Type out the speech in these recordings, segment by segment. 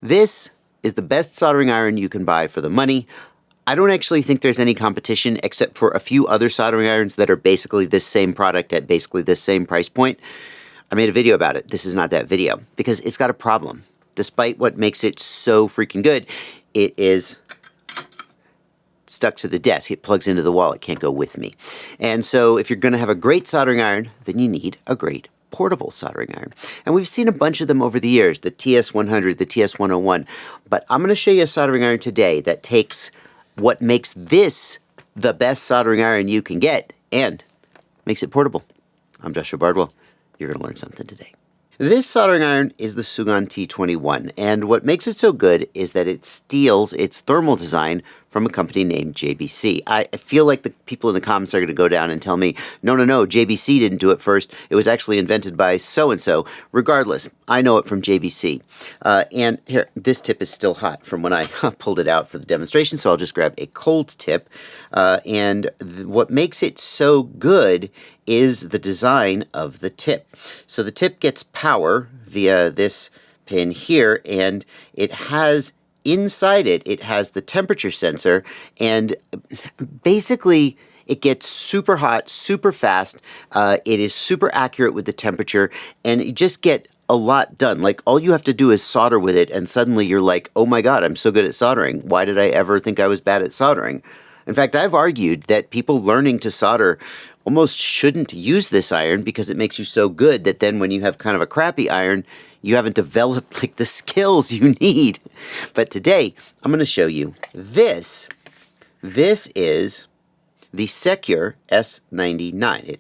This is the best soldering iron you can buy for the money. I don't actually think there's any competition except for a few other soldering irons that are basically this same product at basically this same price point. I made a video about it. This is not that video because it's got a problem. Despite what makes it so freaking good, it is stuck to the desk. It plugs into the wall. It can't go with me. And so if you're going to have a great soldering iron, then you need a great portable soldering iron. And we've seen a bunch of them over the years, the TS100, the TS101. But I'm going to show you a soldering iron today that takes what makes this the best soldering iron you can get and makes it portable. I'm Joshua Bardwell. You're going to learn something today. This soldering iron is the Sugon T21, and what makes it so good is that it steals its thermal design from a company named JBC. I feel like the people in the comments are going to go down and tell me, no, JBC didn't do it first. It was actually invented by so-and-so. Regardless, I know it from JBC. And here, this tip is still hot from when I pulled it out for the demonstration, so I'll just grab a cold tip. What makes it so good is the design of the tip. So the tip gets power via this pin here, and it has inside it has the temperature sensor, and basically it gets super hot, super fast. It is super accurate with the temperature, and you just get a lot done. Like, all you have to do is solder with it, and suddenly you're like, oh my god, I'm so good at soldering. Why did I ever think I was bad at soldering? In fact, I've argued that people learning to solder almost shouldn't use this iron because it makes you so good that then when you have kind of a crappy iron, you haven't developed like the skills you need. But today, I'm going to show you this. This is the Sequre S99.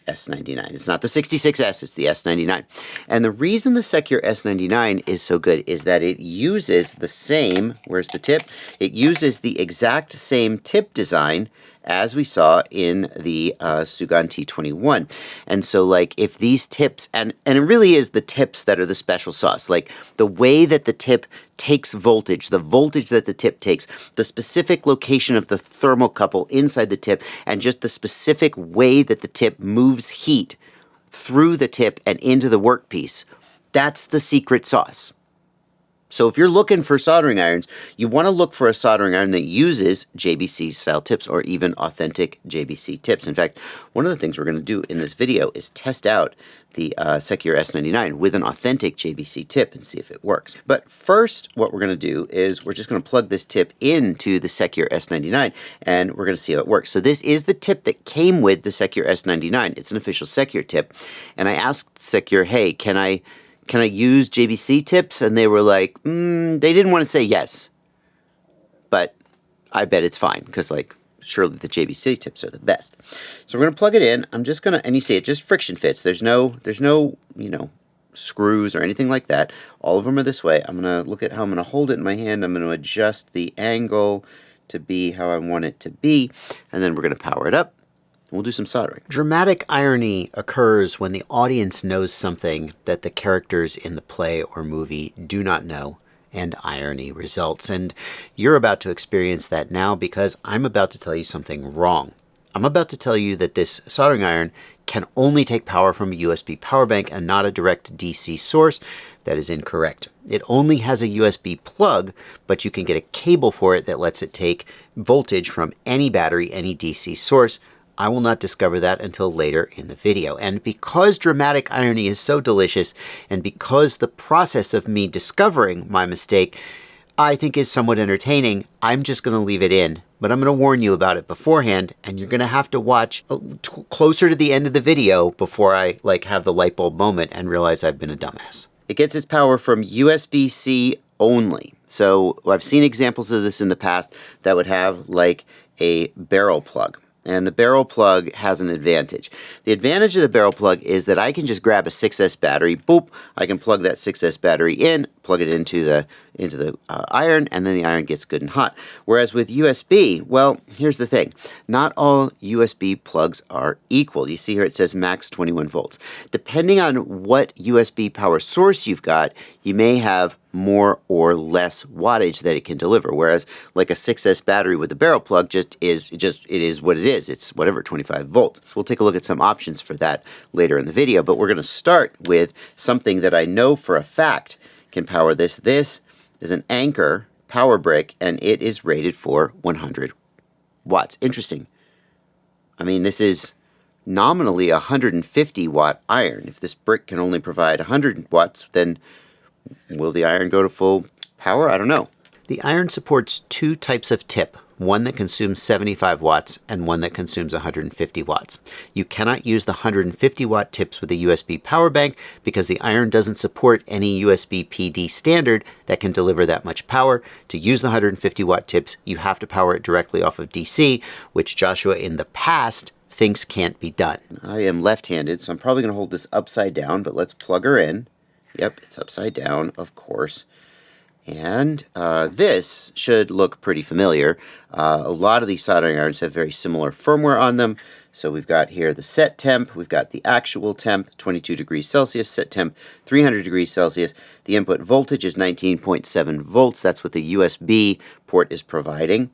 S99. It's not the 66S, it's the S99. And the reason the Sequre S99 is so good is that it uses the same, where's the tip? It uses the exact same tip design as we saw in the Sugon T21. And so, like, if these tips, and it really is the tips that are the special sauce, like the way that the tip takes voltage, the voltage that the tip takes, the specific location of the thermocouple inside the tip, and just the specific way that the tip moves heat through the tip and into the workpiece. That's the secret sauce. So if you're looking for soldering irons, you want to look for a soldering iron that uses JBC style tips or even authentic JBC tips. In fact, one of the things we're going to do in this video is test out the Sequre S99 with an authentic JBC tip and see if it works. But first, what we're going to do is we're just going to plug this tip into the Sequre S99 and we're going to see how it works. So this is the tip that came with the Sequre S99. It's an official Sequre tip. And I asked Sequre, hey, can I use JBC tips? And they were like, they didn't want to say yes. But I bet it's fine, because, like, surely the JBC tips are the best. So we're going to plug it in. I'm just going to, and you see it just friction fits. There's no, you know, screws or anything like that. All of them are this way. I'm going to look at how I'm going to hold it in my hand. I'm going to adjust the angle to be how I want it to be. And then we're going to power it up. We'll do some soldering. Dramatic irony occurs when the audience knows something that the characters in the play or movie do not know, and irony results. And you're about to experience that now because I'm about to tell you something wrong. I'm about to tell you that this soldering iron can only take power from a USB power bank and not a direct DC source. That is incorrect. It only has a USB plug, but you can get a cable for it that lets it take voltage from any battery, any DC source. I will not discover that until later in the video. And because dramatic irony is so delicious, and because the process of me discovering my mistake I think is somewhat entertaining, I'm just going to leave it in. But I'm going to warn you about it beforehand, and you're going to have to watch closer to the end of the video before I have the light bulb moment and realize I've been a dumbass. It gets its power from USB-C only. So I've seen examples of this in the past that would have like a barrel plug. And the barrel plug has an advantage. The advantage of the barrel plug is that I can just grab a 6S battery, boop, I can plug that 6S battery in, plug it into the iron, and then the iron gets good and hot. Whereas with USB, well, here's the thing. Not all USB plugs are equal. You see here it says max 21 volts. Depending on what USB power source you've got, you may have more or less wattage that it can deliver. Whereas like a 6S battery with a barrel plug it is what it is. It's whatever, 25 volts. We'll take a look at some options for that later in the video, but we're going to start with something that I know for a fact can power this. This is an Anchor power brick, and it is rated for 100 watts. Interesting. I mean, this is nominally a 150 watt iron. If this brick can only provide 100 watts, then will the iron go to full power? I don't know. The iron supports two types of tip, one that consumes 75 watts and one that consumes 150 watts. You cannot use the 150 watt tips with a USB power bank because the iron doesn't support any USB PD standard that can deliver that much power. To use the 150 watt tips, you have to power it directly off of DC, which Joshua in the past thinks can't be done. I am left-handed, so I'm probably going to hold this upside down, but let's plug her in. Yep, it's upside down, of course. And this should look pretty familiar. A lot of these soldering irons have very similar firmware on them. So we've got here the set temp, we've got the actual temp, 22 degrees Celsius, set temp, 300 degrees Celsius. The input voltage is 19.7 volts. That's what the USB port is providing.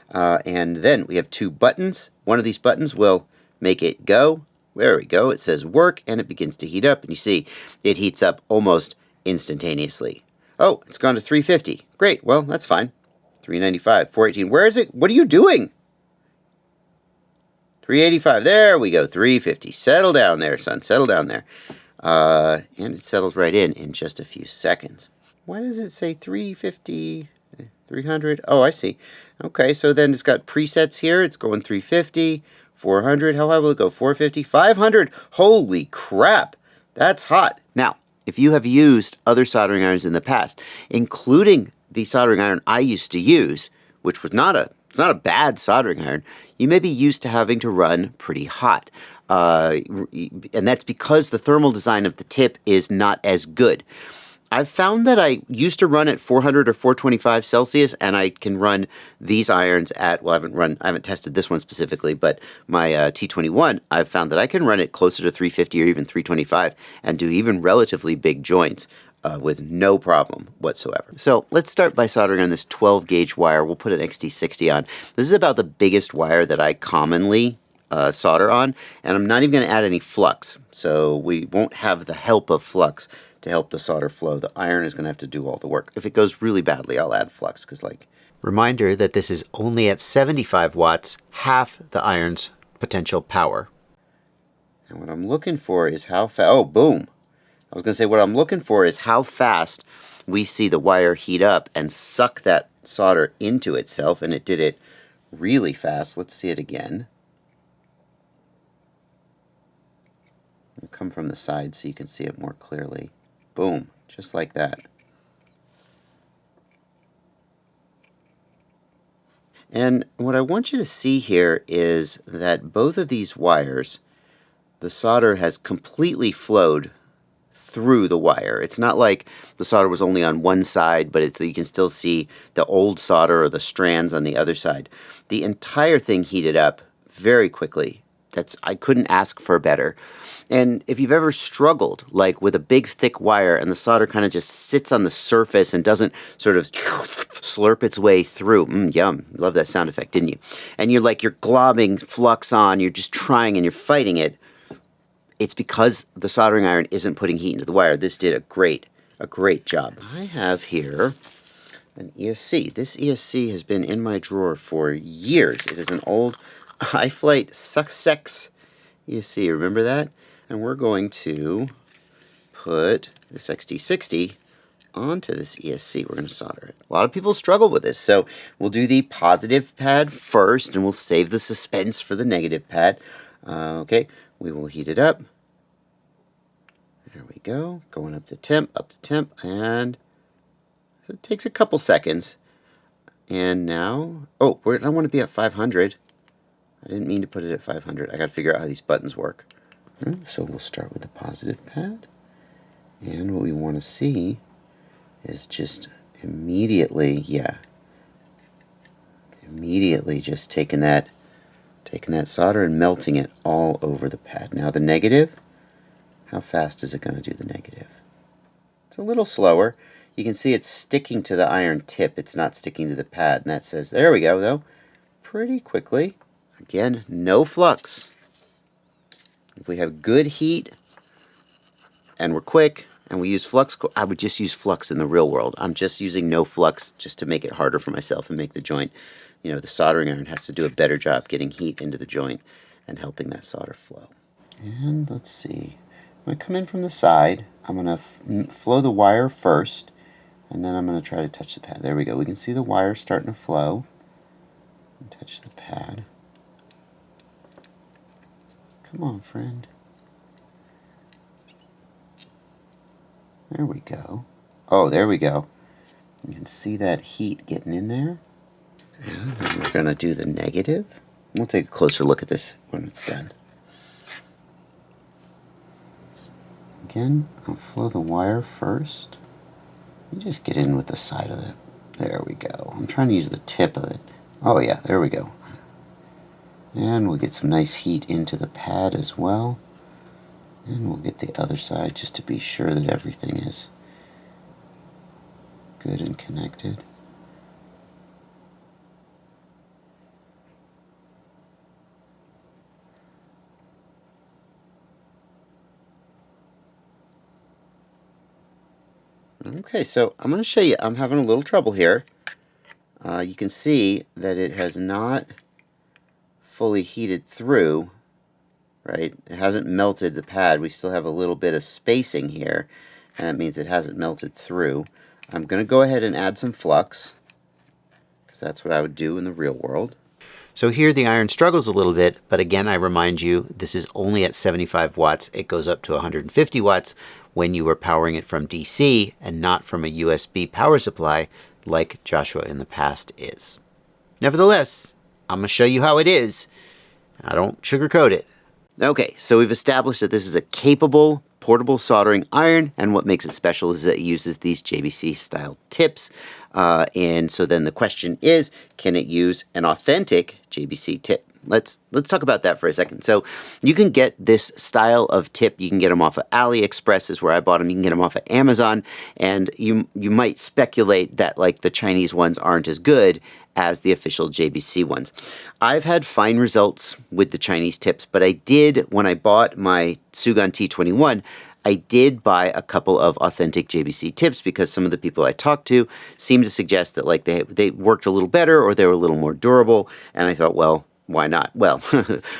And then we have two buttons. One of these buttons will make it go. There we go. It says work, and it begins to heat up. And you see, it heats up almost instantaneously. Oh, it's gone to 350. Great. Well, that's fine. 395, 418. Where is it? What are you doing? 385. There we go. 350. Settle down there, son. Settle down there. And it settles right in just a few seconds. Why does it say 350, 300? Oh, I see. Okay, so then it's got presets here. It's going 350, 400. How high will it go? 450, 500. Holy crap. That's hot. Now, if you have used other soldering irons in the past, including the soldering iron I used to use, which was it's not a bad soldering iron, you may be used to having to run pretty hot. And that's because the thermal design of the tip is not as good. I've found that I used to run at 400 or 425 Celsius, and I can run these irons at, well, I haven't tested this one specifically, but my T21, I've found that I can run it closer to 350 or even 325 and do even relatively big joints with no problem whatsoever. So let's start by soldering on this 12 gauge wire. We'll put an XT60 on. This is about the biggest wire that I commonly solder on, and I'm not even going to add any flux, so we won't have the help of flux to help the solder flow. The iron is going to have to do all the work. If it goes really badly, I'll add flux, because Reminder that this is only at 75 watts, half the iron's potential power. And what I'm looking for is how fast, oh, boom. I was going to say what I'm looking for is how fast we see the wire heat up and suck that solder into itself, and it did it really fast. Let's see it again. We'll come from the side so you can see it more clearly. Boom, just like that. And what I want you to see here is that both of these wires, the solder has completely flowed through the wire. It's not like the solder was only on one side, but you can still see the old solder or the strands on the other side. The entire thing heated up very quickly. I couldn't ask for better. And if you've ever struggled, like with a big thick wire and the solder kind of just sits on the surface and doesn't sort of slurp its way through, yum, love that sound effect, didn't you? And you're globbing flux on, you're just trying and you're fighting it. It's because the soldering iron isn't putting heat into the wire. This did a great job. I have here an ESC. This ESC has been in my drawer for years. It is an old iFlight Sussex ESC, remember that? And we're going to put this XT60 onto this ESC. We're going to solder it. A lot of people struggle with this, so we'll do the positive pad first, and we'll save the suspense for the negative pad. Okay, we will heat it up. There we go, going up to temp, and it takes a couple seconds. And now, I want to be at 500. I didn't mean to put it at 500. I got to figure out how these buttons work. So we'll start with the positive pad. And what we want to see is just immediately just taking that solder and melting it all over the pad. Now the negative, how fast is it going to do the negative? It's a little slower. You can see it's sticking to the iron tip. It's not sticking to the pad. And that says, there we go, though, pretty quickly. Again, no flux. If we have good heat and we're quick, And we use flux. I would just use flux in the real world. I'm just using no flux just to make it harder for myself and make the joint, you know, the soldering iron has to do a better job getting heat into the joint and helping that solder flow. And let's see. I'm going to come in from the side. I'm going to flow the wire first, and then I'm going to try to touch the pad. There we go. We can see the wire starting to flow. Touch the pad. Come on, friend. There we go. Oh, there we go. You can see that heat getting in there. And then we're going to do the negative. We'll take a closer look at this when it's done. Again, I'll flow the wire first. You just get in with the side of it. There we go. I'm trying to use the tip of it. Oh yeah, there we go. And we'll get some nice heat into the pad as well. And we'll get the other side just to be sure that everything is good and connected. Okay, so I'm going to show you. I'm having a little trouble here. You can see that it has not fully heated through. Right? It hasn't melted the pad. We still have a little bit of spacing here, and that means it hasn't melted through. I'm going to go ahead and add some flux, because that's what I would do in the real world. So here the iron struggles a little bit, but again, I remind you, this is only at 75 watts. It goes up to 150 watts when you are powering it from DC and not from a USB power supply like Joshua in the past is. Nevertheless, I'm going to show you how it is. I don't sugarcoat it. Okay, so we've established that this is a capable portable soldering iron, and what makes it special is that it uses these JBC style tips. And so then the question is, can it use an authentic JBC tip? Let's talk about that for a second. So you can get this style of tip. You can get them off of AliExpress is where I bought them. You can get them off of Amazon, and you might speculate that like the Chinese ones aren't as good as the official JBC ones. I've had fine results with the Chinese tips, but I did, when I bought my Sugon T21, I did buy a couple of authentic JBC tips because some of the people I talked to seemed to suggest that like they worked a little better or they were a little more durable, and I thought, well, why not? Well,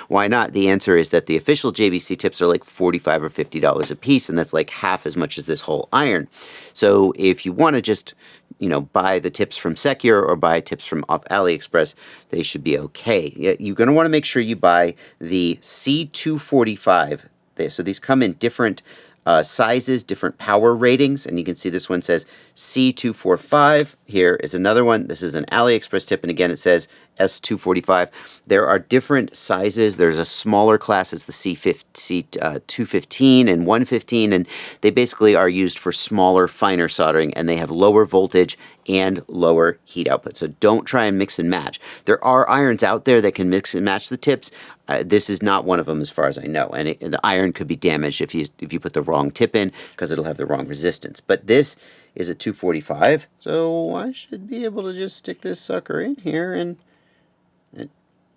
why not? The answer is that the official JBC tips are like $45 or $50 a piece, and that's like half as much as this whole iron. So if you want to just, you know, buy the tips from Sequre or buy tips from off AliExpress, they should be okay. You're going to want to make sure you buy the C245. So these come in different sizes, different power ratings, and you can see this one says C245. Here is another one. This is an AliExpress tip, and again it says S245. There are different sizes. There's a smaller class, it's the C215 and 115, and they basically are used for smaller, finer soldering, and they have lower voltage and lower heat output. So don't try and mix and match. There are irons out there that can mix and match the tips. This is not one of them as far as I know, and the iron could be damaged if you put the wrong tip in because it'll have the wrong resistance. But this is a 245, so I should be able to just stick this sucker in here, and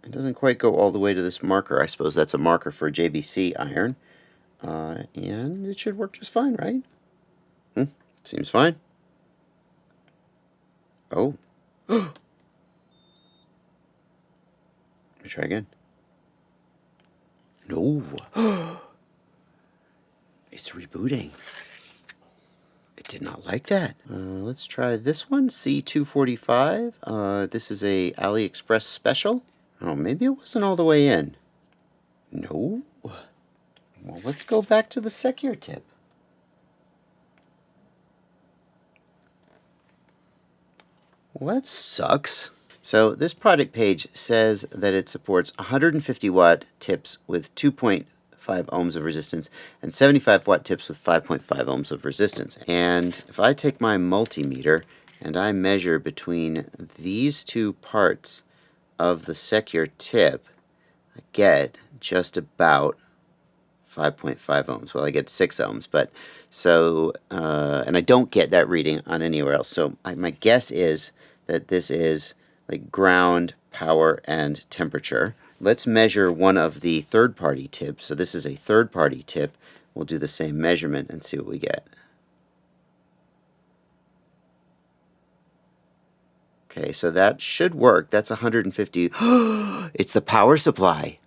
it doesn't quite go all the way to this marker. I suppose that's a marker for a JBC iron, and it should work just fine, right? Seems fine. Oh. Let me try again. No. It's rebooting. It did not like that. Let's try this one, C245. This is a AliExpress special. Oh, maybe it wasn't all the way in. No. Well, let's go back to the Sequre tip. Well, that sucks. So this product page says that it supports 150 watt tips with 2.5 ohms of resistance and 75 watt tips with 5.5 ohms of resistance. And if I take my multimeter and I measure between these two parts of the Sequre tip, I get just about 5.5 ohms. Well, I get 6 ohms, but so, and I don't get that reading on anywhere else. So my guess is that this is like ground, power, and temperature. Let's measure one of the third-party tips. So this is a third-party tip. We'll do the same measurement and see what we get. Okay, so that should work. That's 150. It's the power supply.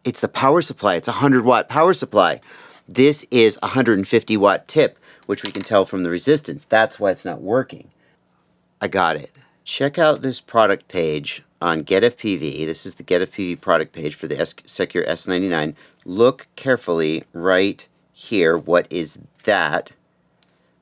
It's the power supply. It's a 100-watt power supply. This is a 150-watt tip, which we can tell from the resistance. That's why it's not working. I got it. Check out this product page on GetFPV. This is the GetFPV product page for the Sequre S99. Look carefully right here. What is that?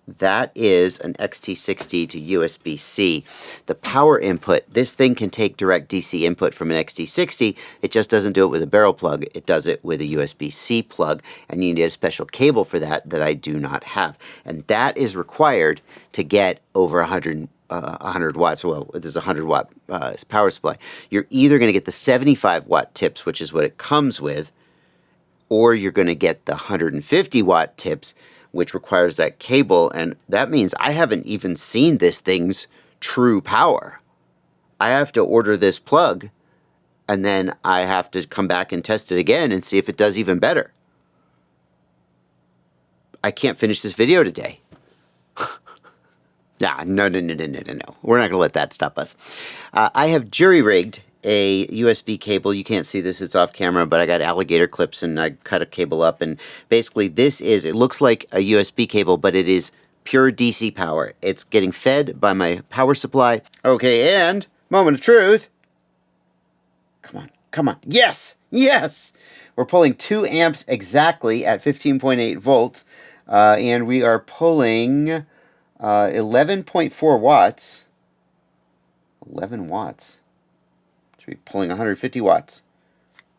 That is an XT60 to USB-C. The power input, this thing can take direct DC input from an XT60. It just doesn't do it with a barrel plug. It does it with a USB-C plug, and you need a special cable for that I do not have. And that is required to get over 100 watts. Well, there's a 100-watt power supply. You're either going to get the 75-watt tips, which is what it comes with, or you're going to get the 150-watt tips, which requires that cable, and that means I haven't even seen this thing's true power. I have to order this plug, and then I have to come back and test it again and see if it does even better. I can't finish this video today. No. We're not going to let that stop us. I have jury-rigged a USB cable. You can't see this, it's off camera, but I got alligator clips and I cut a cable up, and basically it looks like a USB cable, but it is pure DC power. It's getting fed by my power supply. Okay, and moment of truth. Come on. Yes! We're pulling 2 amps exactly at 15.8 volts, and we are pulling 11.4 watts. 11 watts. Should be pulling 150 watts.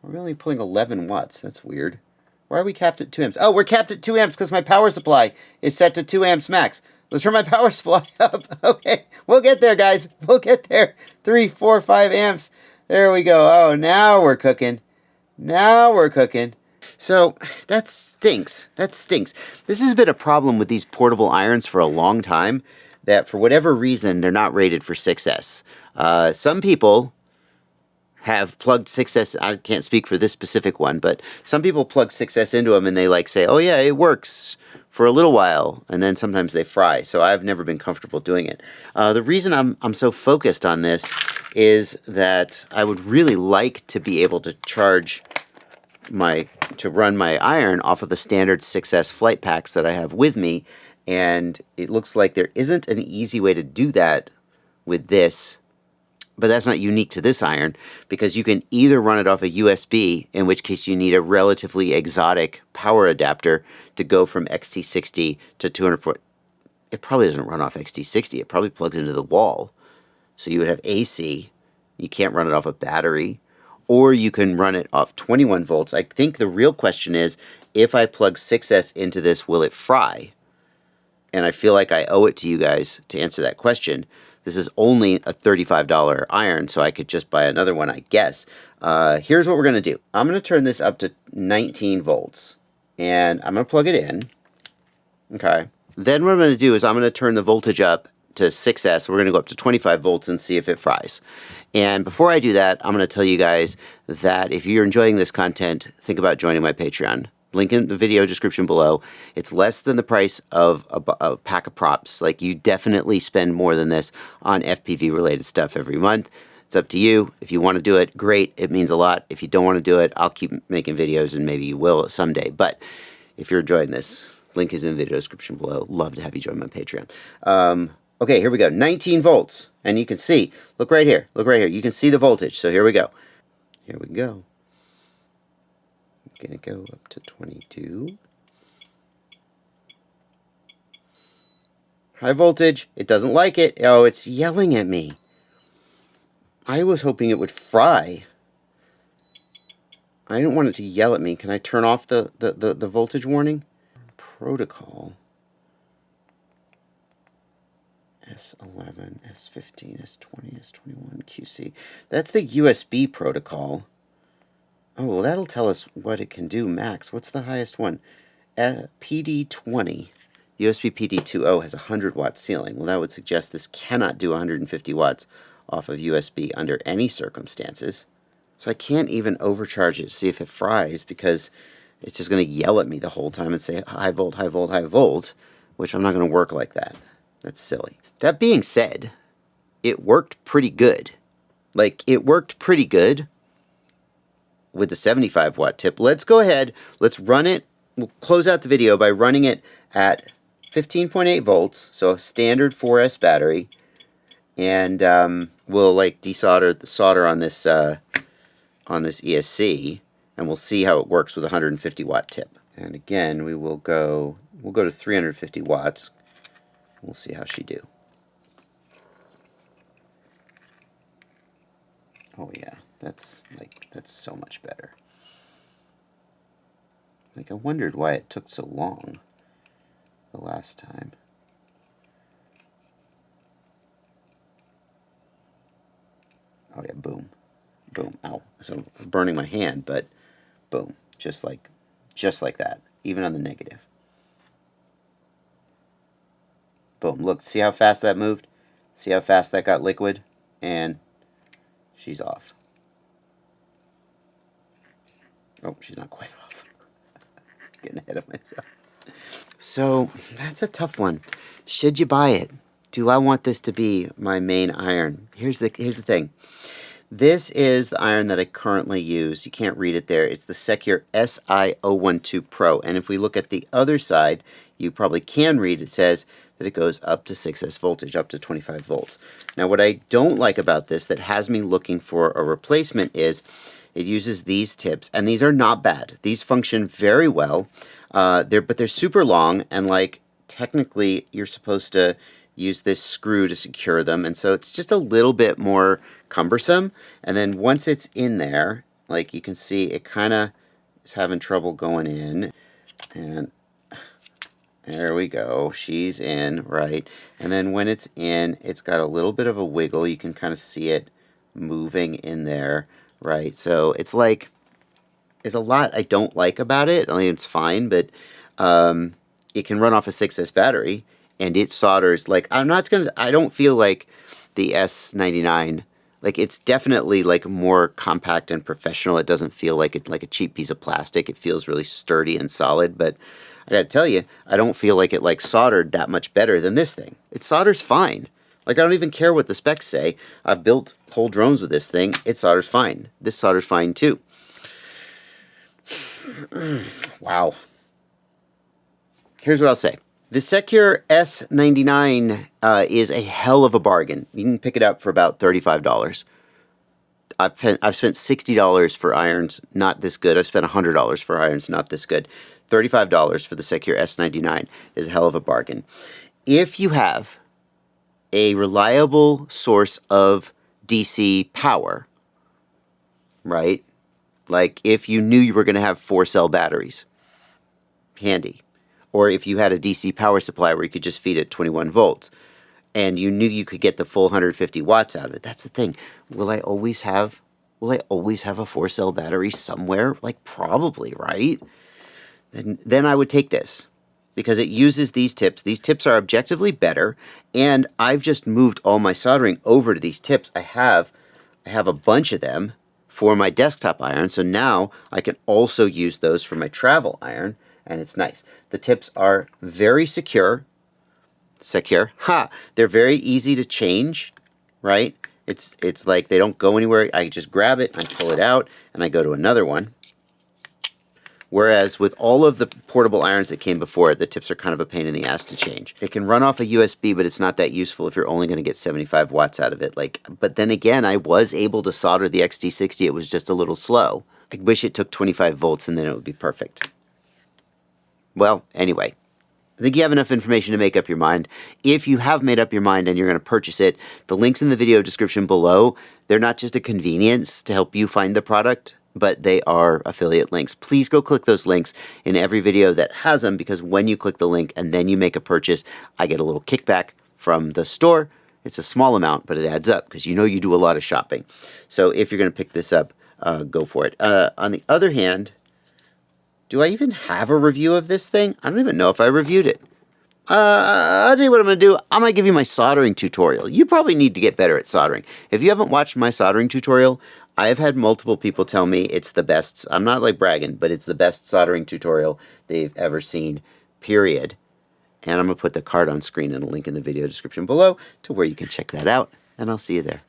We're only pulling 11 watts. That's weird. Why are we capped at 2 amps? Oh, we're capped at 2 amps because my power supply is set to 2 amps max. Let's turn my power supply up. Okay, we'll get there, guys. We'll get there. 3, 4, 5 amps. There we go. Oh, now we're cooking. So, that stinks. This has been a problem with these portable irons for a long time, that for whatever reason, they're not rated for 6S. Some people have plugged 6S, I can't speak for this specific one, but some people plug 6S into them and they say, oh yeah, it works for a little while, and then sometimes they fry, so I've never been comfortable doing it. The reason I'm so focused on this is that I would really like to be able to run my iron off of the standard 6S flight packs that I have with me, and it looks like there isn't an easy way to do that with this. But that's not unique to this iron, because you can either run it off a USB, in which case you need a relatively exotic power adapter to go from XT60 to 200 foot. It probably doesn't run off XT60. It probably plugs into the wall. So you would have AC. You can't run it off a battery. Or you can run it off 21 volts. I think the real question is, if I plug 6S into this, will it fry? And I feel like I owe it to you guys to answer that question. This is only a $35 iron, so I could just buy another one, I guess. Here's what we're going to do. I'm going to turn this up to 19 volts, and I'm going to plug it in. Okay. Then what I'm going to do is I'm going to turn the voltage up to 6S. We're going to go up to 25 volts and see if it fries. And before I do that, I'm going to tell you guys that if you're enjoying this content, think about joining my Patreon. Link in the video description below. It's less than the price of a pack of props. Like, you definitely spend more than this on FPV related stuff every month. It's up to you. If you want to do it, great. It means a lot. If you don't want to do it, I'll keep making videos and maybe you will someday. But if you're enjoying this, link is in the video description below. Love to have you join my Patreon. Okay, here we go. 19 volts. And you can see, look right here. You can see the voltage. So here we go. I'm going to go up to 22. High voltage. It doesn't like it. Oh, it's yelling at me. I was hoping it would fry. I didn't want it to yell at me. Can I turn off the voltage warning? Protocol. S11, S15, S20, S21, QC. That's the USB protocol. Oh, well, that'll tell us what it can do max. What's the highest one? PD20. USB PD20 has a 100-watt ceiling. Well, that would suggest this cannot do 150 watts off of USB under any circumstances. So I can't even overcharge it to see if it fries, because it's just going to yell at me the whole time and say high volt, high volt, high volt, which I'm not going to work like that. That's silly. That being said, it worked pretty good. Like, it worked pretty good with the 75 watt tip. Let's go ahead, let's run it. We'll close out the video by running it at 15.8 volts, so a standard 4S battery, and we'll like solder on this ESC, and we'll see how it works with a 150 watt tip. And again, we'll go to 350 watts. We'll see how she do. Oh yeah, that's so much better. Like, I wondered why it took so long the last time. Oh yeah, boom. Boom. Ow. So I'm burning my hand, but boom. Just like that. Even on the negative. Boom. Look, see how fast that moved? See how fast that got liquid? And she's off. Oh, she's not quite off. Getting ahead of myself. So, that's a tough one. Should you buy it? Do I want this to be my main iron? Here's the thing. This is the iron that I currently use. You can't read it there. It's the Sequre Si012 Pro. And if we look at the other side, you probably can read. It says that it goes up to 6S voltage, up to 25 volts. Now, what I don't like about this that has me looking for a replacement is it uses these tips, and these are not bad. These function very well, but they're super long, and like technically you're supposed to use this screw to secure them, and so it's just a little bit more cumbersome. And then once it's in there, like you can see, it kind of is having trouble going in, and there we go. She's in, right? And then when it's in, it's got a little bit of a wiggle. You can kind of see it moving in there, right? So it's like, there's a lot I don't like about it. I mean, it's fine, but it can run off a 6S battery, and it solders. Like, I don't feel like the S99, like, it's definitely like more compact and professional. It doesn't feel like a cheap piece of plastic. It feels really sturdy and solid, but I gotta tell you, I don't feel like it like soldered that much better than this thing. It solders fine. Like, I don't even care what the specs say. I've built whole drones with this thing. It solders fine. This solders fine too. Wow. Here's what I'll say. The Sequre S99 is a hell of a bargain. You can pick it up for about $35. I've spent $60 for irons not this good. I've spent $100 for irons not this good. $35 for the Sequre S99 is a hell of a bargain. If you have a reliable source of DC power, right? Like if you knew you were going to have 4-cell batteries, handy. Or if you had a DC power supply where you could just feed it 21 volts, and you knew you could get the full 150 watts out of it. That's the thing. Will I always have a 4-cell battery somewhere? Like, probably, right? Then I would take this, because it uses these tips. These tips are objectively better, and I've just moved all my soldering over to these tips. I have a bunch of them for my desktop iron, so now I can also use those for my travel iron, and it's nice. The tips are very secure. They're very easy to change, right? It's like they don't go anywhere. I just grab it, I pull it out, and I go to another one. Whereas with all of the portable irons that came before it, the tips are kind of a pain in the ass to change. It can run off a USB, but it's not that useful if you're only going to get 75 watts out of it. But then again, I was able to solder the XT60. It was just a little slow. I wish it took 25 volts and then it would be perfect. Well, anyway, I think you have enough information to make up your mind. If you have made up your mind and you're going to purchase it, the links in the video description below, they're not just a convenience to help you find the product, but they are affiliate links. Please go click those links in every video that has them, because when you click the link and then you make a purchase, I get a little kickback from the store. It's a small amount, but it adds up because you know you do a lot of shopping. So if you're going to pick this up, go for it. On the other hand, do I even have a review of this thing? I don't even know if I reviewed it. I'll tell you what I'm going to do. I'm going to give you my soldering tutorial. You probably need to get better at soldering. If you haven't watched my soldering tutorial, I have had multiple people tell me it's the best. I'm not like bragging, but it's the best soldering tutorial they've ever seen, period. And I'm going to put the card on screen and a link in the video description below to where you can check that out. and I'll see you there.